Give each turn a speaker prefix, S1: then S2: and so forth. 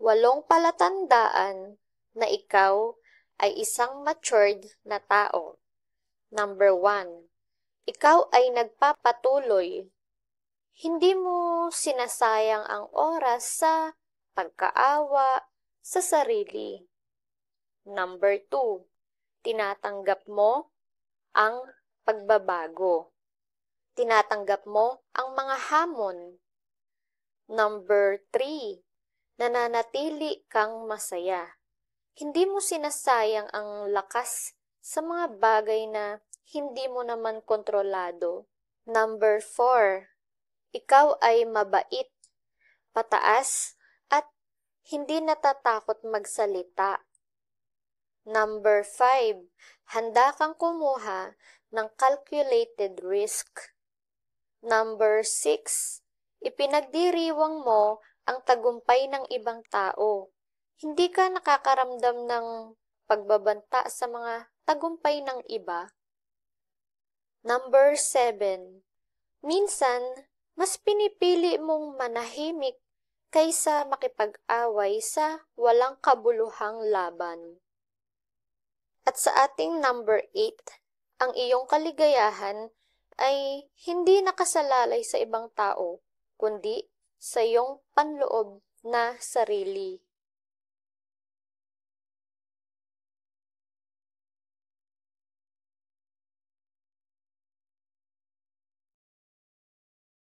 S1: 8 palatandaan na ikaw ay isang matured na tao. Number 1. Ikaw ay nagpapatuloy. Hindi mo sinasayang ang oras sa pagkaawa sa sarili. Number 2. Tinatanggap mo ang pagbabago. Tinatanggap mo ang mga hamon. Number 3. Nananatili kang masaya. Hindi mo sinasayang ang lakas sa mga bagay na hindi mo naman kontrolado. Number 4. Ikaw ay mabait, pataas, at hindi natatakot magsalita. Number 5. Handa kang kumuha ng calculated risk. Number 6. Ipinagdiriwang mo ang tagumpay ng ibang tao. Hindi ka nakakaramdam ng pagbabanta sa mga tagumpay ng iba. Number 7. Minsan, mas pinipili mong manahimik kaysa makipag-away sa walang kabuluhang laban. At sa ating number 8, ang iyong kaligayahan ay hindi nakasalalay sa ibang tao, kundi sa iyong panloob na sarili.